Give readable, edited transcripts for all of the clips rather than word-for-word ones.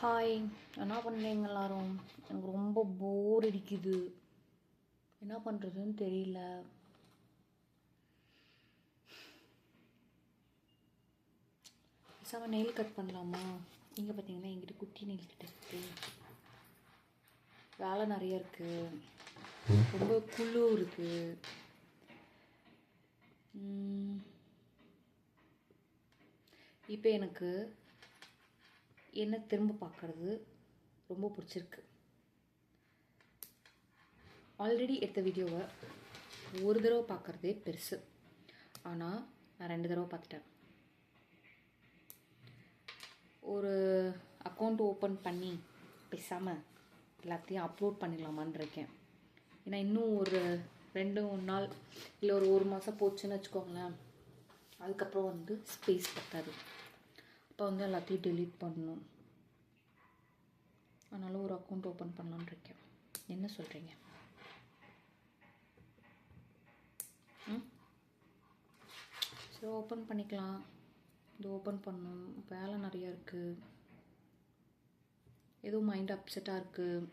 Hi, என்ன பண்ணுறீங்க எல்லாரும்? எனக்கு ரொம்ப போர் அடிக்குது. என்ன பண்ணுறதுன்னு தெரியல. பேசாமல் நெயில் கட் பண்ணலாமா? இங்கே பார்த்தீங்கன்னா எங்கிட்ட குட்டி நெயில் கட் இருக்குது. வேலை நிறைய இருக்குது, ரொம்ப குழு இருக்குது. இப்போ எனக்கு என்ன திரும்ப பார்க்குறது ரொம்ப பிடிச்சிருக்கு. ஆல்ரெடி எடுத்த வீடியோவை ஒரு தடவை பார்க்குறதே பெருசு, ஆனால் நான் 2 தடவை பார்த்துட்டேன். ஒரு அக்கௌண்ட் ஓப்பன் பண்ணி பேசாமல் எல்லாத்தையும் அப்லோட் பண்ணிடலாமான்னு இருக்கேன். ஏன்னா இன்னும் ஒரு 2-3 நாள் இல்லை ஒரு மாதம் போச்சுன்னு வச்சுக்கோங்களேன். அதுக்கப்புறம் ஸ்பேஸ் பத்தாது. அப்போ எல்லாத்தையும் டெலீட் பண்ணணும். அதனால் ஒரு அக்கௌண்ட் ஓப்பன் பண்ணலான்னு இருக்கேன். என்ன சொல்கிறீங்க? சரி, ஓப்பன் பண்ணிக்கலாம். இது ஓப்பன் பண்ணணும். வேலை நிறையா இருக்குது. எதுவும் மைண்ட் அப்செட்டாக இருக்குது.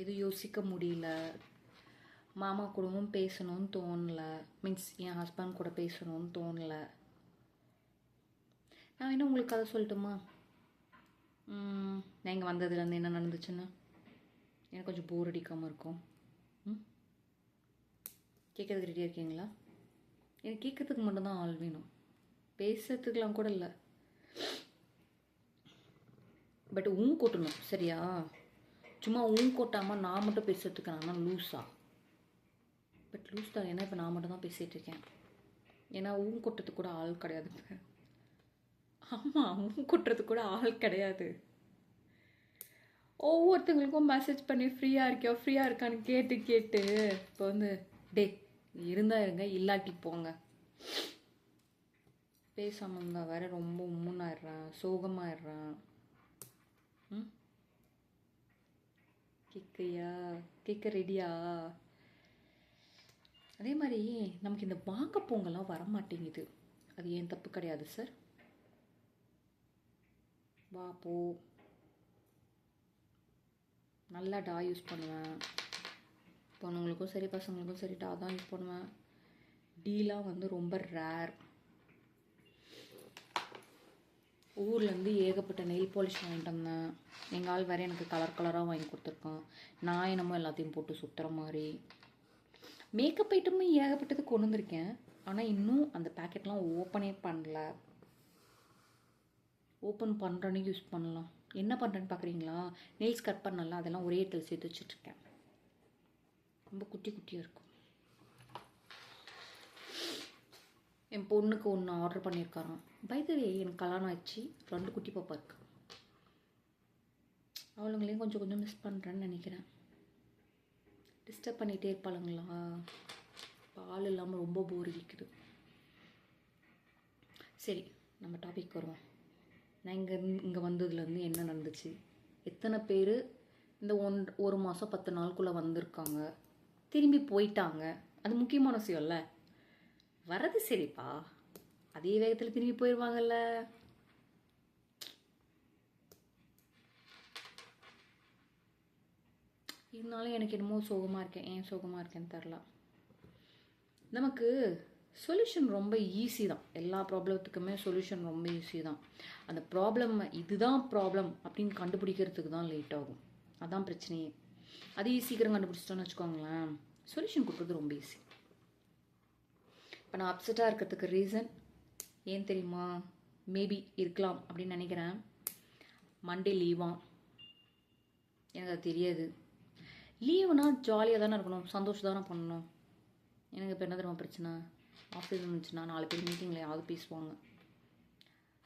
எதுவும் யோசிக்க முடியல. மாமா கூடவும் பேசணும்னு தோணலை. மீன்ஸ் என் ஹஸ்பண்ட் கூட பேசணும்னு தோணலை. நான் என்ன உங்களுக்கு கதை சொல்லட்டுமா? நான் இங்கே வந்ததுலேருந்து என்ன நடந்துச்சுன்னு எனக்கு கொஞ்சம் போர் அடிக்காமல் இருக்கும். கேட்குறதுக்கு ரெடியாக இருக்கீங்களா? எனக்கு கேட்குறதுக்கு மட்டும்தான் ஆள் வேணும், பேசுறதுக்கெலாம் கூட இல்லை. பட் கொட்டணும், சரியா? சும்மா கொட்டாமல் நான் மட்டும் பேசுறதுக்கு நான் லூஸா? பட் லூஸ் தான். ஏன்னா இப்போ நான் மட்டும் தான் பேசிகிட்டு இருக்கேன். ஏன்னா கொட்டுறதுக்கு கூட ஆள் கிடையாது. ஆமாம், கொட்டுறதுக்கு கூட ஆள் கிடையாது. ஒவ்வொருத்தங்களுக்கும் மெசேஜ் பண்ணி ஃப்ரீயாக இருக்கான்னு கேட்டு இப்போ டே இருந்தால் இருங்க, இல்லாட்டி போங்க. பேசாமல் இருந்தால் வேற ரொம்ப உம்முன்னாயிடுறான், சோகமாயிடுறான். கேட்க ரெடியா? அதே மாதிரி நமக்கு இந்த வாங்க போங்கெல்லாம் வரமாட்டேங்குது. அது ஏன் தப்பு கிடையாது சார். வா போ, நல்லா டா யூஸ் பண்ணுவேன். பொண்ணுங்களுக்கும் சரி பசங்களுக்கும் சரி டா தான் யூஸ் பண்ணுவேன். டீலாம் ரொம்ப ரேர். ஊர்லேருந்து ஏகப்பட்ட நெயில் பாலிஷ் வாங்கிட்டு வந்தேன். எங்கள் ஆள் வேறு எனக்கு கலராக வாங்கி கொடுத்துருக்கான். நான் என்னமோ எல்லாத்தையும் போட்டு சுற்றுற மாதிரி. மேக்கப் ஐட்டமும் ஏகப்பட்டது கொண்டு வந்திருக்கேன். ஆனால் இன்னும் அந்த பேக்கெட்லாம் ஓப்பனே பண்ணல. ஓப்பன் பண்ணுறேன்னு யூஸ் பண்ணலாம். என்ன பண்ணுறேன்னு பார்க்குறீங்களா? நெயில்ஸ் கட் பண்ணல, அதெல்லாம் ஒரே இடத்துல சேர்த்து வச்சுட்ருக்கேன். ரொம்ப குட்டியாக இருக்கும். என் பொண்ணுக்கு ஒன்று ஆர்டர் பண்ணியிருக்காராம். பைதவே எனக்கு கல்யாணம் ஆயிடுச்சு, 2 குட்டி பாப்பா இருக்கு. அவளுங்களையும் கொஞ்சம் மிஸ் பண்ணுறேன்னு நினைக்கிறேன். டிஸ்டர்ப் பண்ணிகிட்டே இருப்பாளுங்களா? பால் இல்லாமல் ரொம்ப போர் அடிக்குது. சரி, நம்ம டாபிக் வருவோம். நான் இங்கே வந்ததுலேருந்து என்ன நடந்துச்சு, எத்தனை பேர் இந்த 1 மாதம் 10 நாளுக்குள்ளே வந்திருக்காங்க, திரும்பி போயிட்டாங்க. அது முக்கியமான விஷயம் இல்லை. வர்றது சரிப்பா, அதே வேகத்தில் திரும்பி போயிடுவாங்கல்ல. இருந்தாலும் எனக்கு என்னமோ சோகமாக இருக்கேன். ஏன் சோகமாக இருக்கேன்னு தெரில. நமக்கு சொல்யூஷன் ரொம்ப ஈஸி தான். எல்லா ப்ராப்ளத்துக்குமே சொல்யூஷன் ரொம்ப ஈஸி தான். அந்த ப்ராப்ளம் இதுதான் ப்ராப்ளம் அப்படின்னு கண்டுபிடிக்கிறதுக்கு தான் லேட் ஆகும். அதான் பிரச்சனையே. அதையும் சீக்கிரம் கண்டுபிடிச்சிட்டோன்னு வச்சுக்கோங்களேன், சொல்யூஷன் கொடுக்குறது ரொம்ப ஈஸி. இப்போ நான் அப்செட்டாக இருக்கிறதுக்கு ரீசன் ஏன் தெரியுமா? மேபி இருக்கலாம் அப்படின்னு நினைக்கிறேன். மண்டே லீவாம். எனக்கு அது தெரியாது. லீவுனா ஜாலியாக தானே இருக்கணும், சந்தோஷம் தானே பண்ணணும். எனக்கு இப்போ என்ன தெரியுமா பிரச்சனை? ஆஃபீஸ் இருந்துச்சுன்னா 4 பேர் மீட்டிங்கில் யாவது பேசுவாங்க.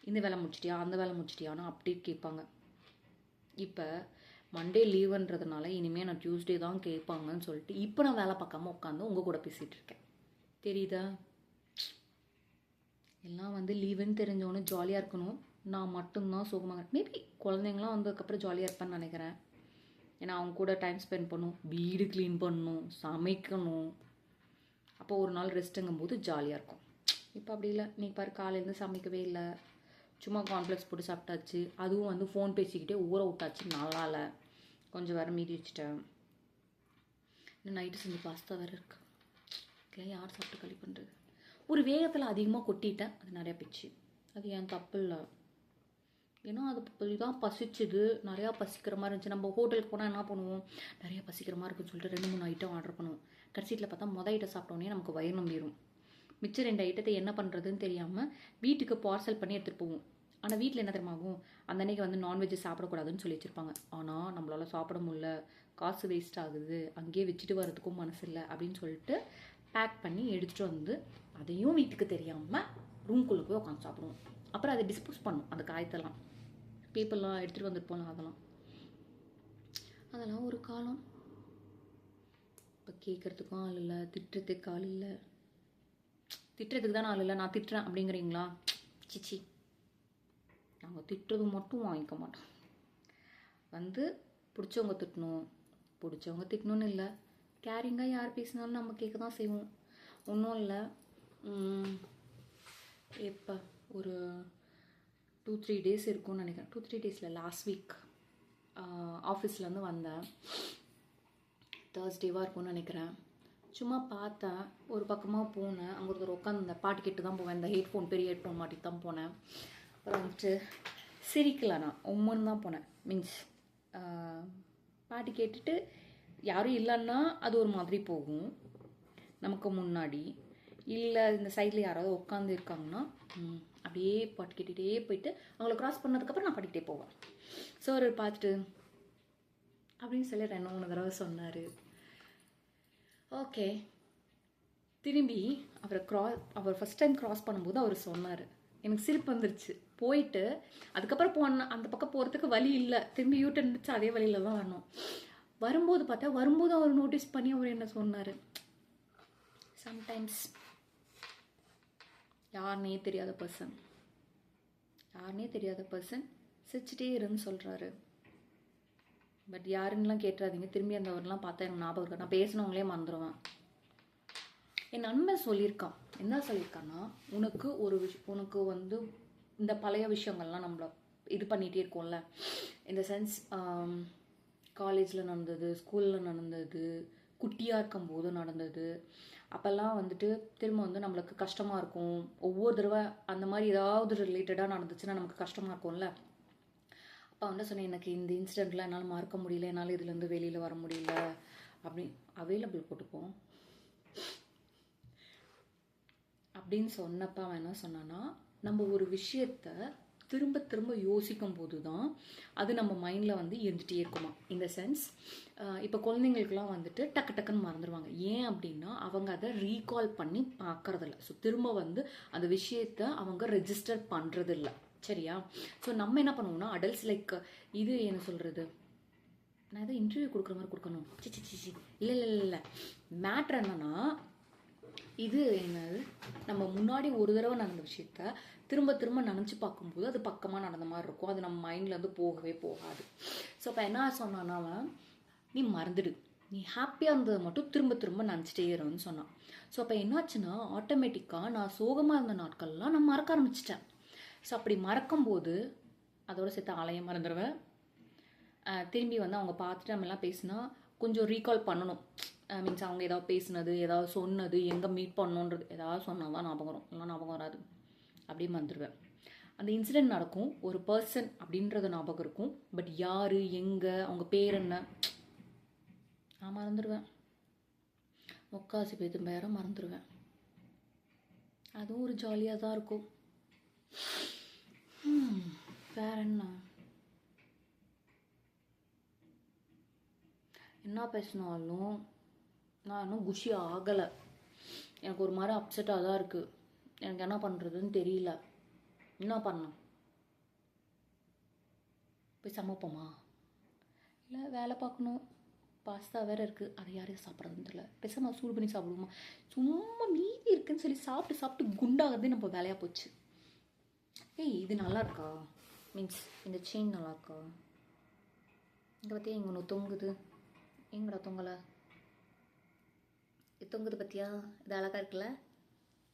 இந்த வேலை முடிச்சிட்டியா, அந்த வேலை முடிச்சிட்டியானா அப்டேட் கேட்பாங்க. இப்போ மண்டே லீவுன்றதுனால இனிமேல் நான் டியூஸ்டே தான் கேட்பாங்கன்னு சொல்லிட்டு இப்போ நான் வேலை பார்க்காம உட்காந்து உங்கள் கூட பேசிகிட்டு இருக்கேன். தெரியுதா? எல்லாம் லீவுன்னு தெரிஞ்சவொன்னே ஜாலியாக இருக்கணும். நான் மட்டும்தான் சோகமாக. மேபி குழந்தைங்களாம் வந்ததுக்கப்புறம் ஜாலியாக இருப்பேன்னு நினைக்கிறேன். ஏன்னா அவங்க கூட டைம் ஸ்பெண்ட் பண்ணணும், வீடு க்ளீன் பண்ணணும், சமைக்கணும். அப்போ ஒரு நாள் ரெஸ்ட்டுங்கும் போது ஜாலியாக இருக்கும். இப்போ அப்படி இல்லை. நீ பாரு, காலையிலேருந்து சமைக்கவே இல்லை, சும்மா கார்ன்ஃப்ளெக்ஸ் போட்டு சாப்பிட்டாச்சு. அதுவும் வந்து ஃபோன் பேசிக்கிட்டே ஊற விட்டாச்சு, நல்லா இல்லை. கொஞ்சம் வேறு மீதி வச்சுட்டேன். இன்னும் நைட்டு செஞ்சு பாஸ்தா வேறு இருக்குது. இல்லை யார் சாப்பிட்டு களி பண்ணுறது? ஒரு வேகத்தில் அதிகமாக கொட்டிட்டேன், அது நிறையா போயிடுச்சு. அது என் தப்பு இல்லை. ஏன்னா அது தான் பசிச்சுது, நிறையா பசிக்கிற மாதிரி இருந்துச்சு. நம்ம ஹோட்டலுக்கு போனால் என்ன பண்ணுவோம், நிறையா பசிக்கிற மாதிரி இருக்குன்னு சொல்லிட்டு 2-3 ஐட்டம் ஆர்டர் பண்ணுவோம். கடைசியில் பார்த்தா ஐட்டம் சாப்பிட்டோன்னே நமக்கு வயிறு நம்பிடும். மிச்சம் 2 ஐட்டத்தை என்ன பண்ணுறதுன்னு தெரியாமல் வீட்டுக்கு பார்சல் பண்ணி எடுத்துகிட்டு போவோம். ஆனால் வீட்டில் என்ன தெரியுமாகும், அந்த அன்றைக்கி வந்து நான்வெஜ் சாப்பிடக்கூடாதுன்னு சொல்லி வச்சுருப்பாங்க. ஆனால் நம்மளால் சாப்பிட முடியல, காசு வேஸ்ட் ஆகுது, அங்கேயே வச்சுட்டு வரதுக்கும் மனசு இல்லை அப்படின்னு சொல்லிட்டு பேக் பண்ணி எடுத்துகிட்டு வந்து அதையும் வீட்டுக்கு தெரியாமல் ரூம்குள்ளே போய் உட்காந்து சாப்பிடுவோம். அப்புறம் அதை டிஸ்போஸ் பண்ணும், அந்த காயத்தெல்லாம் பேப்பர்லாம் எடுத்துகிட்டு வந்துருப்போம். அதெல்லாம் ஒரு காலம். இப்போ கேட்குறதுக்கும் ஆள் இல்லை, திட்டுறதுக்கு ஆள் இல்லை. திட்டுறதுக்கு தானே ஆள் இல்லை, நான் திட்டுறேன் அப்படிங்கிறீங்களா? சிச்சி, நாங்கள் திட்டுறது மட்டும் வாங்கிக்க மாட்டோம். வந்து பிடிச்சவங்க திட்டணும்னு இல்லை, கேரிங்காக யார் பேசினாலும் நம்ம கேட்க தான் செய்வோம். ஒன்றும் இல்லை. எப்போ ஒரு 2-3 டேஸ் இருக்கும்னு நினைக்கிறேன். 2-3 டேஸில் லாஸ்ட் வீக் ஆஃபீஸ்லேருந்து வந்தேன். தேர்ஸ்டேவாக இருக்கும்னு நினைக்கிறேன். சும்மா பார்த்தேன், ஒரு பக்கமாக போனேன். அங்கே ஒருத்தர் உட்காந்து பாட்டு கேட்டு தான் போவேன். இந்த பெரிய ஹெட்ஃபோன் மாட்டிட்டு தான் போனேன். அப்புறம் வந்துட்டு சிரிக்கல, நான் உம்மன்னு தான் போனேன். மீன்ஸ் பாட்டு கேட்டுட்டு யாரும் இல்லைன்னா அது ஒரு மாதிரி போகும் நமக்கு முன்னாடி. இல்லை இந்த சைடில் யாராவது உட்காந்து இருக்காங்கன்னா அப்படியே பாட்டு கேட்டுகிட்டே போயிட்டு அவங்கள க்ராஸ் பண்ணதுக்கப்புறம் நான் பாடிக்கிட்டே போவேன். ஸோ அவர் பார்த்துட்டு அப்படின்னு சொல்லி 2-3 தடவை சொன்னார். ஓகே, திரும்பி அவர் ஃபஸ்ட் டைம் க்ராஸ் பண்ணும்போது அவர் சொன்னார். எனக்கு சிரிப்பு வந்துருச்சு. போயிட்டு அதுக்கப்புறம் அந்த பக்கம் போகிறதுக்கு வழி இல்லை, திரும்பி யூட்டர்ன் இருந்துச்சு, அதே வழியில் தான் வரணும். வரும்போது அவர் நோட்டீஸ் பண்ணி அவர் என்ன சொன்னார், சம்டைம்ஸ் யாருனே தெரியாத பர்சன் சிரிச்சிட்டே இருன்னு சொல்கிறாரு. பட் யாருன்னெலாம் கேட்டுறாதீங்க, திரும்பி அந்த அவர்லாம் பார்த்தா எனக்கு ஞாபகம் இருக்கா, நான் பேசினவங்களே மறந்துடுவேன். என் நண்பன் சொல்லியிருக்கான். என்ன சொல்லியிருக்கான்னா, உனக்கு வந்து இந்த பழைய விஷயங்கள்லாம் நம்மள இது பண்ணிகிட்டே இருக்கோம்ல, இந்த சென்ஸ் காலேஜில் நடந்தது, ஸ்கூலில் நடந்தது, குட்டியாக இருக்கும்போது நடந்தது, அப்போல்லாம் வந்துட்டு திரும்ப வந்து நம்மளுக்கு கஷ்டமாக இருக்கும். ஒவ்வொரு தடவை அந்த மாதிரி ஏதாவது ரிலேட்டடாக நடந்துச்சுன்னா நமக்கு கஷ்டமாக இருக்கும்ல. அப்போ வந்து சொன்னேன், எனக்கு இந்த இன்சிடெண்ட்லாம் என்னால் மறக்க முடியல, என்னால் இதுலேருந்து வெளியில் வர முடியல அவைலபிள் போட்டுப்போம் அப்படின்னு சொன்னப்போ அவன் என்ன சொன்னான்னா, நம்ம ஒரு விஷயத்த திரும்ப திரும்ப யோசிக்கும் போது தான் அது நம்ம மைண்டில் வந்து இருந்துகிட்டே இருக்குமா. இந்த சென்ஸ் இப்போ குழந்தைங்களுக்குலாம் வந்துட்டு டக்குன்னு மறந்துடுவாங்க. ஏன் அப்படின்னா அவங்க அதை ரீகால் பண்ணி பார்க்கறதில்ல. ஸோ திரும்ப வந்து அந்த விஷயத்த அவங்க ரெஜிஸ்டர் பண்ணுறதில்ல. சரியா? ஸோ நம்ம என்ன பண்ணுவோம்னா, அடல்ட்ஸ் லைக் இது என்ன சொல்கிறது, நான் ஏதோ இன்டர்வியூ கொடுக்குற மாதிரி கொடுக்கணும். சிச்சி இல்லை மேட்ரு என்னன்னா, இது என்னது, நம்ம முன்னாடி ஒரு தடவை நடந்த விஷயத்த திரும்ப நினச்சி பார்க்கும்போது அது பக்கமாக நடந்த மாதிரி இருக்கும். அது நம்ம மைண்ட்லேருந்து போகவே போகாது. ஸோ அப்போ என்ன சொன்னான்னா, நீ மறந்துடு, நீ ஹாப்பியாக இருந்ததை மட்டும் திரும்ப நினச்சிட்டே இருன்னு சொன்னான். ஸோ அப்போ என்னாச்சுன்னா, ஆட்டோமேட்டிக்காக நான் சோகமாக இருந்த நாட்கள்லாம் நான் மறக்க ஆரம்பிச்சிட்டேன். ஸோ அப்படி மறக்கும்போது அதோட சேர்த்து ஆலயம் மறந்துடுவேன். திரும்பி வந்து அவங்க பார்த்துட்டு நம்மலாம் பேசினா கொஞ்சம் ரீகால் பண்ணணும். மீன்ஸ் அவங்க ஏதாவது பேசினது, ஏதாவது சொன்னது, எங்கே மீட் பண்ணணுன்றது ஏதாவது சொன்னால் தான் ஞாபகம் வரும், இல்லைனா ஞாபகம் வராது. அப்படியே மறந்துடுவேன். அந்த இன்சிடெண்ட் நடக்கும், ஒரு பர்சன் அப்படின்றது ஞாபகம் இருக்கும், பட் யார், எங்கே, அவங்க பேர் என்ன நான் மறந்துடுவேன். முக்காசி பேத்து பேரை மறந்துடுவேன். அதுவும் ஒரு ஜாலியாக தான் இருக்கும். வேற என்ன பேசினாலும் நான் இன்னும் குஷி ஆகலை. எனக்கு ஒரு மாதிரி அப்செட்டாக தான் இருக்குது. எனக்கு என்ன பண்ணுறதுன்னு தெரியல. என்ன பண்ணலாம்? போய் சமைப்போமா? இல்லை வேலை பார்க்கணும், பாஸ்தா வேறு இருக்குது, அதை யாரையும் சாப்பிட்றதுன்னு தெரியல. பேசாமல் சூடு பண்ணி சாப்பிடுவோமா? சும்மா மீதி இருக்குன்னு சொல்லி சாப்பிட்டு குண்டாகிறதே நம்ம வேலையாக போச்சு. ஏய், இது நல்லா இருக்கா? மீன்ஸ் இந்த செயின் நல்லா இருக்கா? இங்கே பார்த்தியா, இங்கே ஒன்று தொங்குது. எங்கடா தொங்கலை? இது தொங்குது பார்த்தியா? இது அழகாக இருக்குல்ல?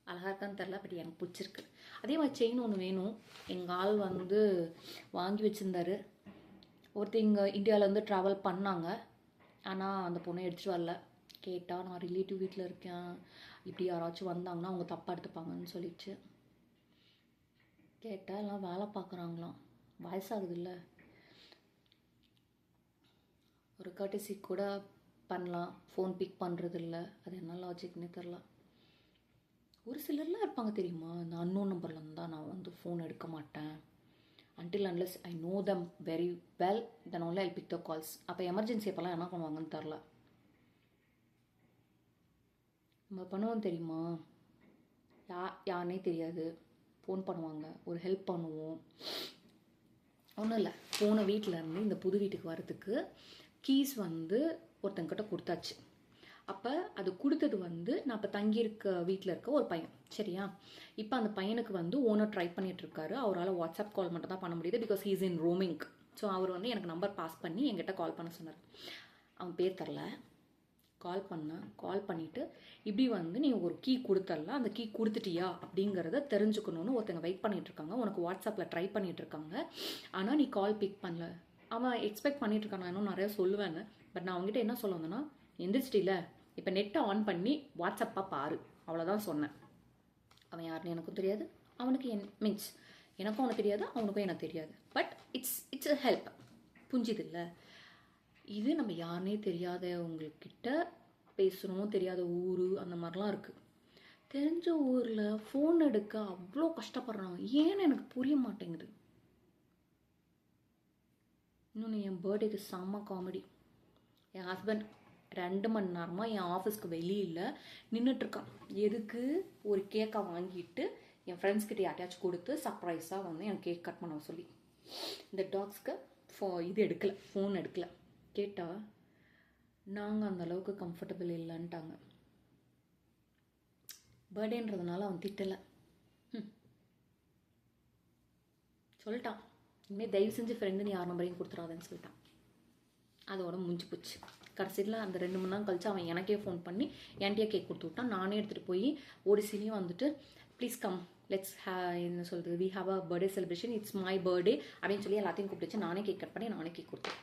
அழகாக இருக்கான்னு தெரில, பட் எனக்கு பிடிச்சிருக்கு. அதே மாதிரி செயின் ஒன்று வேணும். எங்கள் ஆள் வந்து வாங்கி வச்சுருந்தாரு. ஒருத்தர் இங்கே இந்தியாவிலேருந்து ட்ராவல் பண்ணாங்க, ஆனால் அந்த பொண்ணை எடுத்துகிட்டு வரல. கேட்டால் நான் ரிலேட்டிவ் வீட்டில் இருக்கேன், இப்படி யாராச்சும் வந்தாங்கன்னா அவங்க தப்பாக எடுத்துப்பாங்கன்னு சொல்லிச்சு. கேட்டால் எல்லாம் வேலை பார்க்குறாங்களாம், வயசாகுதுல்ல, ஒரு கர்டசி கூட பண்ணலாம், ஃபோன் பிக் பண்ணுறது இல்லை. அது என்ன லாஜிக்னே தெரில. ஒரு சிலர்லாம் இருப்பாங்க தெரியுமா, இந்த அன்னோன் நம்பரில் இருந்தால் நான் வந்து ஃபோன் எடுக்க மாட்டேன், until unless I know them very well, then only I'll pick the calls. அப்போ எமர்ஜென்சி அப்போல்லாம் என்ன பண்ணுவாங்கன்னு தெரில. நம்ம பண்ணுவோம் தெரியுமா, யாருனே தெரியாது, ஃபோன் பண்ணுவாங்க, ஒரு ஹெல்ப் பண்ணுவோம். ஒன்றும் இல்லை, போன வீட்டில் இருந்து இந்த புது வீட்டுக்கு வரதுக்கு கீஸ் வந்து ஒருத்தங்கிட்ட கொடுத்தாச்சு. அப்போ அது கொடுத்தது வந்து நான் இப்போ தங்கியிருக்க வீட்டில் இருக்க ஒரு பையன், சரியா. இப்போ அந்த பையனுக்கு வந்து ஓனர் ட்ரை பண்ணிகிட்ருக்காரு. அவரால் வாட்ஸ்அப் கால் மட்டும் தான் பண்ண முடியுது, because he's in roaming. So அவர் வந்து எனக்கு நம்பர் பாஸ் பண்ணி என்கிட்ட கால் பண்ண சொன்னார். அவன் பேர் தரல, கால் பண்ணிவிட்டு இப்படி வந்து நீ ஒரு கீ கொடுத்தரல, அந்த கீ கொடுத்துட்டியா அப்படிங்கிறத தெரிஞ்சுக்கணுன்னு ஒருத்தங்க வெயிட் பண்ணிகிட்ருக்காங்க, உனக்கு வாட்ஸ்அப்பில் ட்ரை பண்ணிகிட்ருக்காங்க, ஆனால் நீ கால் பிக் பண்ணல. அவன் எக்ஸ்பெக்ட் பண்ணிகிட்ருக்கான் நான் இன்னும் நிறையா சொல்லுவேன்னு. பட் நான் அவங்ககிட்ட என்ன சொல்ல வந்தேன்னா, எந்திரிச்சிட்டில, இப்போ நெட்டை ஆன் பண்ணி வாட்ஸ்அப்பாக பாரு, அவ்வளோதான் சொன்னேன். அவன் யாருன்னு எனக்கும் தெரியாது, அவனுக்கு மீன்ஸ் எனக்கும் அவனுக்கு தெரியாது, அவனுக்கும் எனக்கு தெரியாது. பட் இட்ஸ் அ ஹெல்ப், புரிஞ்சுது இல்லை. இது நம்ம யாருனே தெரியாதவங்கக்கிட்ட பேசணும், தெரியாத ஊர் அந்த மாதிரிலாம் இருக்குது. தெரிஞ்ச ஊரில் ஃபோன் எடுக்க அவ்வளோ கஷ்டப்படுறாங்க, ஏன்னு எனக்கு புரிய மாட்டேங்குது. இன்னொன்று, என் பர்த்டேக்கு செம்ம காமெடி. என் ஹஸ்பண்ட் 2 மணி நேரமாக என் ஆஃபீஸ்க்கு வெளியில் நின்றுட்டுருக்கான். எதுக்கு? ஒரு கேக்கை வாங்கிட்டு என் ஃப்ரெண்ட்ஸ்கிட்ட யார்ட்டையாச்சும் கொடுத்து சர்ப்ரைஸாக வந்து என் கேக் கட் பண்ண சொல்லி. இந்த டாக்ஸ்க்கு இது எடுக்கலை, ஃபோன் எடுக்கலை. கேட்டால் நாங்கள் அந்தளவுக்கு கம்ஃபர்டபுள் இல்லைன்ட்டாங்க. பர்த்டேன்றதுனால அவன் திட்டலை, சொல்லிட்டான், இனிமேல் தயவு செஞ்சு ஃப்ரெண்டுன்னு யார் நம்பரையும் கொடுத்துடாதுன்னு சொல்லிட்டான். அதோட முடிஞ்சு போச்சு. கடைசியில் அந்த 2 மணி நேரம் கழிச்சு அவன் எனக்கே ஃபோன் பண்ணி என்கிட்டயே கேக் கொடுத்து விட்டான். நானே எடுத்துகிட்டு போய் ஓடிசிலையும் வந்துட்டு ப்ளீஸ் கம் லெட்ஸ் என்ன சொல்கிறது, we have a birthday celebration, it's my birthday அப்படின்னு சொல்லி எல்லாத்தையும் கூப்பிட்டு நானே கேக் கட் பண்ணி நானே கேக் கொடுத்தேன்.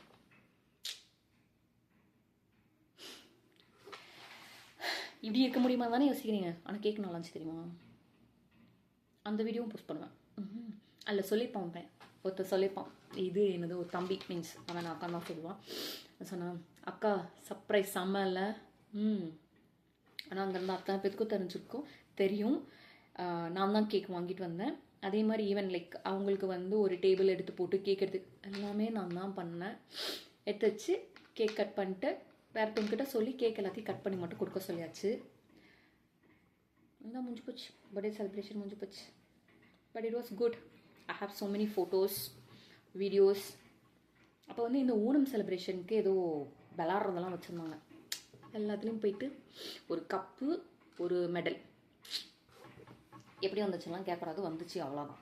இப்படி இருக்க முடியுமா தானே யோசிக்கிறீங்க. ஆனால் கேக் நல்லா இருந்துச்சு தெரியுமா. அந்த வீடியோவும் போஸ்ட் பண்ணுவேன். அதில் சொல்லிப்பான் ஒருத்தர் சொல்லிப்பான், இது என்னது ஒரு தம்பி மீன்ஸ் அவன் அக்கா தான் சொல்லுவான். சொன்னான், அக்கா சர்ப்ரைஸ் செம்ம இல்லை. ஆனால் அங்கேருந்து அத்தனை பேருக்கும் தெரியும். நான் தான் கேக் வாங்கிட்டு வந்தேன். அதே மாதிரி ஈவன் லைக் அவங்களுக்கு வந்து ஒரு டேபிள் எடுத்து போட்டு கேக் எடுத்து எல்லாமே நான் தான் பண்ணேன். எடுத்து வச்சு கேக் கட் பண்ணிட்டு வேறுத்தவங்கிட்ட சொல்லி கேக் எல்லாத்தையும் கட் பண்ணி மட்டும் கொடுக்க சொல்லியாச்சு. அதுதான் முடிஞ்சு போச்சு, பர்த்டே செலிப்ரேஷன் முடிஞ்சு போச்சு. But it was good. I have so many photos, videos. அப்போ வந்து இந்த ஓணம் செலிப்ரேஷனுக்கு ஏதோ விளாட்றதெல்லாம் வச்சுருந்தாங்க. எல்லாத்துலேயும் போயிட்டு ஒரு கப்பு, ஒரு மெடல், எப்படி வந்துச்சுலாம் கேட்கக்கூடாது, வந்துச்சு அவ்வளோதான்.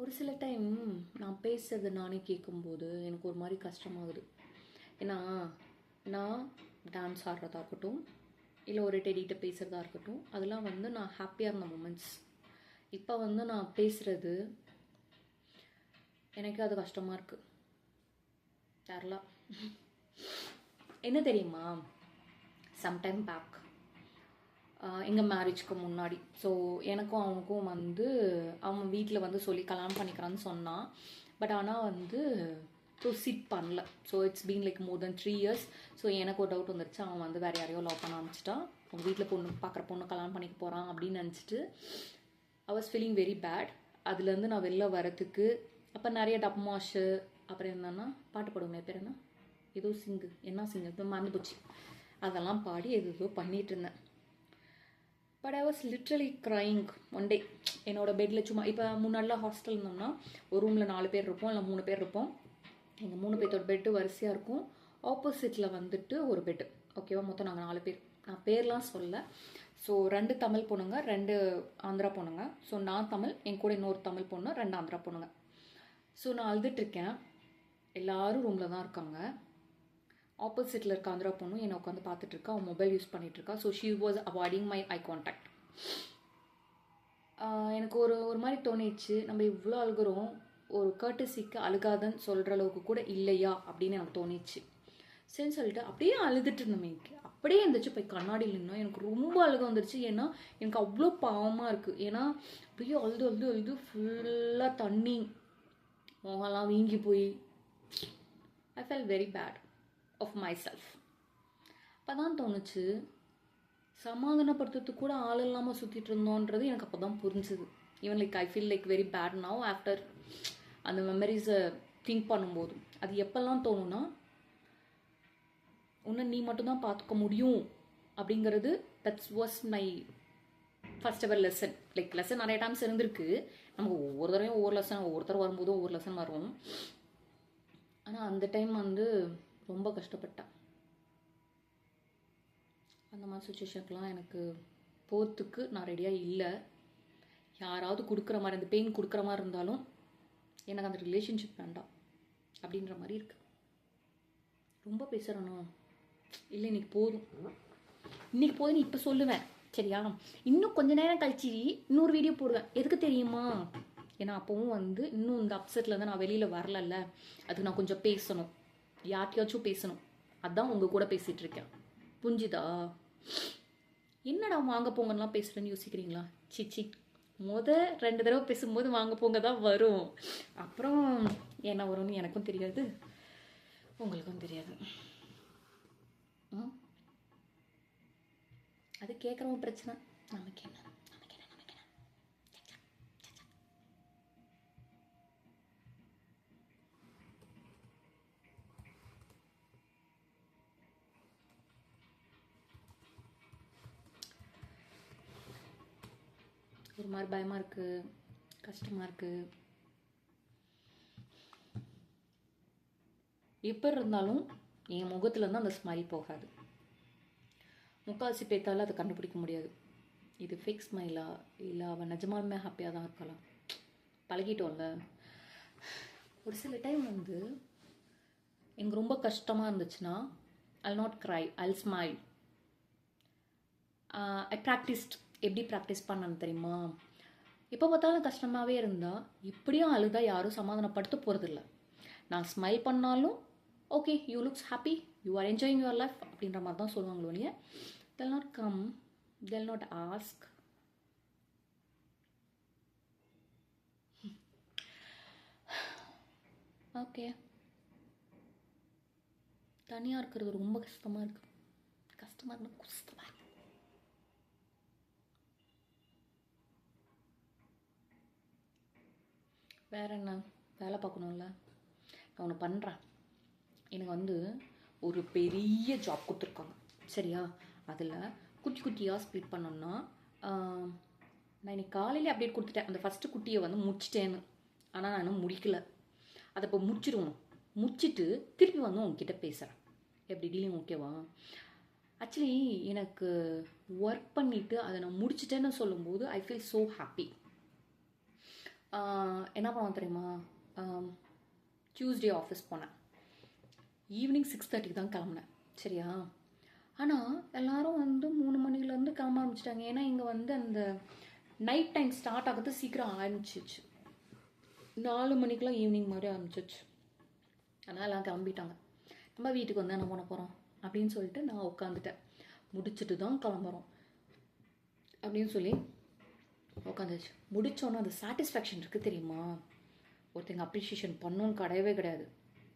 ஒரு சில டைம் நான் பேசுறது நானே கேட்கும்போது எனக்கு ஒரு மாதிரி கஷ்டமாகுது. ஏன்னா நான் டான்ஸ் ஆடுறதா இருக்கட்டும், இல்லை ஒரு டெடிகிட்ட பேசுகிறதா இருக்கட்டும், அதெல்லாம் வந்து நான் ஹாப்பியாக இருந்த மூமெண்ட்ஸ். இப்போ வந்து நான் பேசுகிறது எனக்கு அது கஷ்டமாக இருக்குது. தெரில என்ன தெரியுமா, சம்டைம் பேக் எங்கள் மேரேஜ்க்கு முன்னாடி, ஸோ எனக்கும் அவனுக்கும் வந்து அவன் வீட்டில் வந்து சொல்லி கல்யாணம் பண்ணிக்கிறான்னு சொன்னான். பட் ஆனால் வந்து ப்ரொசீட் பண்ணல. So it's been like more then 3 years. So எனக்கு ஒரு டவுட் வந்துருச்சு, அவன் வந்து வேறு யாரையோ லவ் பண்ண ஆரம்பிச்சிட்டான், அவங்க வீட்டில் பொண்ணு பார்க்குற பொண்ணு கல்யாணம் பண்ணிக்க போகிறான் அப்படின்னு நினச்சிட்டு I was feeling very bad. அதுலேருந்து நான் வெளில வரத்துக்கு அப்போ நிறைய டப்மாஷு, அப்புறம் என்னன்னா பாட்டு பாடுவோமே, பேர் என்ன, ஏதோ சிங்கு, என்ன சிங்கு இப்போ மறந்து போச்சு, அதெல்லாம் பாடி ஏதோ பண்ணிகிட்டு இருந்தேன். But I was literally crying one day. என்னோட பெட்டில் சும்மா, இப்போ முன்னாடிலாம் ஹாஸ்டல் இருந்தோம்னா ஒரு ரூமில் 4 பேர் இருப்போம், இல்லை 3 பேர் இருப்போம். எங்கள் 3 பேர்த்தோட பெட்டு வரிசையாக இருக்கும். ஆப்போசிட்டில் வந்துட்டு ஒரு பெட்டு, ஓகேவா, மொத்தம் நாங்கள் 4 பேர். நான் பேர்லாம் சொல்ல. ஸோ 2 தமிழ் பொண்ணுங்க, 2 ஆந்திரா பொண்ணுங்க. ஸோ நான் தமிழ், என் கூட இன்னொரு தமிழ் பொண்ணு, 2 ஆந்திரா பொண்ணுங்க. ஸோ நான் அழுதுட்ருக்கேன், எல்லோரும் ரூமில் தான் இருக்காங்க. ஆப்போசிட்டில் இருக்க ஆந்திரா பொண்ணும் என்னை உட்காந்து பார்த்துட்டு இருக்கா, அவன் மொபைல் யூஸ் பண்ணிட்டு இருக்கா. So she was avoiding my eye contact. எனக்கு ஒரு மாதிரி தோணிடுச்சு, நம்ம இவ்வளோ அழுகிறோம், ஒரு கர்ட்டசிக்கு அழுகாதன்னு சொல்கிற அளவுக்கு கூட இல்லையா அப்படின்னு எனக்கு தோணிச்சு. சரின்னு சொல்லிட்டு அப்படியே அழுதுட்டு இருந்தேன். அப்படியே இருந்துச்சு போய் கண்ணாடியில் நின்னோம். எனக்கு ரொம்ப அழுக வந்துருச்சு. ஏன்னா எனக்கு அவ்வளோ பாவமாக இருக்குது. ஏன்னா அப்படியே அழுது அழுது அழுது ஃபுல்லாக தண்ணி முகம்லாம் வீங்கி போய் I felt very bad of my self. அப்போ தான் தோணுச்சு, சமாதானப்படுத்துறதுக்கு கூட ஆள் இல்லாமல் சுற்றிட்டு இருந்தோன்றது எனக்கு அப்போ தான் புரிஞ்சுது. Even like I feel like very bad now after அந்த மெமரிஸை திங்க் பண்ணும்போது. அது எப்போல்லாம் தோணுன்னா, உன்னை நீ மட்டும்தான் பார்த்துக்க முடியும் அப்படிங்கிறது. That's was my first ever lesson. Like lesson நிறைய டைம்ஸ் இருந்திருக்கு. நமக்கு ஒவ்வொரு தடவையும் ஒவ்வொரு லெசன், ஒவ்வொருத்தர் வரும்போதும் ஒவ்வொரு லெசன் வரும். ஆனால் அந்த டைம் வந்து ரொம்ப கஷ்டப்பட்டேன். அந்த மாதிரி சுச்சுவேஷனுக்குலாம் எனக்கு போகிறதுக்கு நான் ரெடியாக இல்லை. யாராவது கொடுக்குற மாதிரி, அந்த பெயின் கொடுக்குற மாதிரி இருந்தாலும் எனக்கு அந்த ரிலேஷன்ஷிப் வேண்டாம் அப்படின்ற மாதிரி இருக்கு. ரொம்ப பேசுகிறேனோ இல்லை, இன்னைக்கு போதும், இன்னைக்கு போதும் இப்போ சொல்லுவேன் சரியா. இன்னும் கொஞ்ச நேரம் கழிச்சு இன்னொரு வீடியோ போடுவேன். எதுக்கு தெரியுமா? ஏன்னா அப்போவும் வந்து இன்னும் இந்த அப்செட்லேருந்து நான் வெளியில் வரலல்ல, அதுக்கு நான் கொஞ்சம் பேசணும், யார்கிட்டயாச்சும் பேசணும். அதான் உங்கள் கூட பேசிகிட்டு இருக்கேன். புரிஞ்சுதா? என்னடா வாங்க போங்கலாம் பேசுகிறேன்னு யோசிக்கிறீங்களா? சிச்சி, 2 தடவை பேசும்போது வாங்க போங்க தான் வரும். அப்புறம் என்ன வரும்னு எனக்கும் தெரியாது, உங்களுக்கும் தெரியாது. அது கேட்குறவங்க பிரச்சனை, நமக்கு என்ன. ஒரு மாதிரி பயமாக இருக்குது, கஷ்டமாக இருக்குது. எப்போ இருந்தாலும் என் முகத்துலேருந்து அந்த ஸ்மைல் போகாது. முக்கால்வாசி பேத்தால் அதை கண்டுபிடிக்க முடியாது. இது ஃபேக் ஸ்மைலா இல்லை அவன் நிஜமாலுமே ஹாப்பியாக தான் இருக்கலாம். பழகிட்டோம்ல. ஒரு சில டைம் வந்து எனக்கு ரொம்ப கஷ்டமாக இருந்துச்சுன்னா I'll not cry, I'll smile. I practiced. எப்படி ப்ராக்டிஸ் பண்ணேன்னு தெரியுமா? எப்போ பார்த்தாலும் கஷ்டமாகவே இருந்தால் இப்படியும் அழுதா யாரும் சமாதானப்படுத்த போகிறதில்ல. நான் ஸ்மைல் பண்ணாலும் okay, you looks happy, you are enjoying your life அப்படின்ற மாதிரி தான் சொல்லுவாங்களோ இல்லையா. they'll not come, they'll not ask. Okay, தனியாக இருக்கிறது ரொம்ப கஷ்டமாக இருக்குது. கஷ்டமாக இருந்தால் கஷ்டமாக இருக்கு. வேற என்ன, வேலை பார்க்கணும்ல. நான் ஒன்று பண்ணுறேன். எனக்கு வந்து ஒரு பெரிய ஜாப் கொடுத்துருக்காங்க சரியா. அதில் குட்டி குட்டியாக ஸ்ப்ளிட் பண்ணோம்னா, நான் இன்னைக்கு காலையிலே அப்டேட் கொடுத்துட்டேன். அந்த ஃபஸ்ட்டு குட்டியை வந்து முடிச்சிட்டேன்னு. ஆனால் நான் இன்னும் முடிக்கல. அதை இப்போ முடிச்சிடுவோம். முடிச்சுட்டு திருப்பி வந்து உங்ககிட்ட பேசுகிறேன். எப்படி டீலிங் ஓகேவா? ஆக்சுவலி எனக்கு ஒர்க் பண்ணிவிட்டு அதை நான் முடிச்சிட்டேன்னு சொல்லும்போது ஐ ஃபீல் ஸோ ஹாப்பி. என்ன பண்ணுவோம் தெரியுமா? டியூஸ்டே ஆஃபீஸ் போனேன். ஈவினிங் 6:30 தான் கிளம்புனேன் சரியா. ஆனால் எல்லோரும் வந்து 3 மணிலேருந்து கிளம்ப ஆரம்பிச்சிட்டாங்க. ஏன்னா இங்கே வந்து அந்த நைட் டைம் ஸ்டார்ட் ஆகிறது சீக்கிரம் ஆரம்பிச்சிச்சு. 4 மணிக்கெலாம் ஈவினிங் மாதிரி ஆரம்பிச்சிச்சு. அதனால் எல்லாம் கிளம்பிட்டாங்க. நம்ம வீட்டுக்கு வந்து என்ன பண்ண போகிறோம் அப்படின்னு சொல்லிட்டு நான் உட்காந்துட்டேன். முடிச்சுட்டு தான் கிளம்புறோம் அப்படின்னு சொல்லி உட்காந்துச்சு. முடித்தோன்னே அந்த சாட்டிஸ்ஃபேக்ஷன் இருக்குது தெரியுமா? ஒருத்தங்க அப்ரிஷியேஷன் பண்ணணும்னு கிடையவே கிடையாது.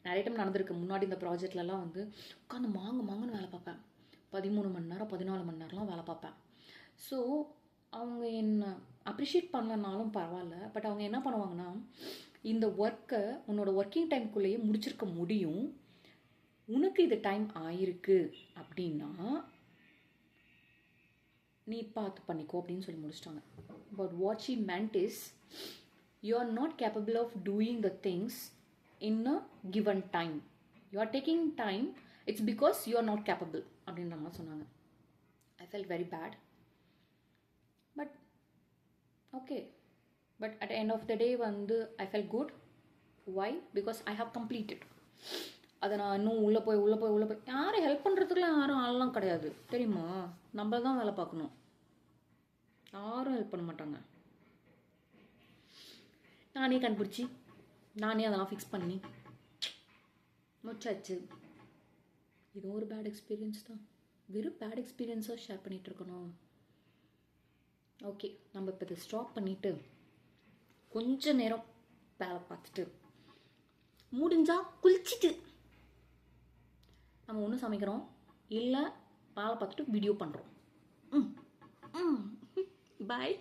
நிறைய டைம் நடந்திருக்கு. முன்னாடி இந்த ப்ராஜெக்ட்லலாம் வந்து உட்காந்து மாங்கன்னு வேலை பார்ப்பேன். 13 மணி நேரம் 14 மணி நேரம்லாம் வேலை பார்ப்பேன். ஸோ அவங்க என்ன அப்ரிஷியேட் பண்ணலனாலும் பரவாயில்ல. பட் அவங்க என்ன பண்ணுவாங்கன்னா, இந்த ஒர்க்கை உன்னோட ஒர்க்கிங் டைம்குள்ளேயே முடிச்சிருக்க முடியும், உனக்கு இது டைம் ஆயிருக்கு அப்படின்னா நீ பார்த்து பண்ணிக்கோ அப்படின்னு சொல்லி முடிச்சிட்டாங்க. But what she meant is, you are not capable of doing the things in a given time. You are taking time, it's because you are not capable அப்படின்ற மாதிரி சொன்னாங்க. I felt very bad, but okay. But at the end of the day வந்து I felt good. Why? Because I have completed. அதை நான் இன்னும் உள்ளே போய் யாரும் ஹெல்ப் பண்ணுறதுக்குலாம் யாரும் ஆள்லாம் கிடையாது தெரியுமா. நம்ம தான் வேலை பார்க்கணும். யாரும் ஹெல்ப் பண்ண மாட்டாங்க. நானே கண்டுபிடிச்சி நானே அதெல்லாம் ஃபிக்ஸ் பண்ணி முடிச்சாச்சு. இதுவும் ஒரு பேட் எக்ஸ்பீரியன்ஸ் தான். வெறும் பேட் எக்ஸ்பீரியன்ஸாக ஷேர் பண்ணிகிட்டு இருக்கணும். ஓகே, நம்ம இப்போ இதை ஸ்டாப் பண்ணிவிட்டு கொஞ்ச நேரம் வேலை பார்த்துட்டு முடிஞ்சா குளிச்சுட்டு நம்ம ஒன்று சமைக்கிறோம், இல்லை வேலை பார்த்துட்டு வீடியோ பண்ணுறோம். பாய்.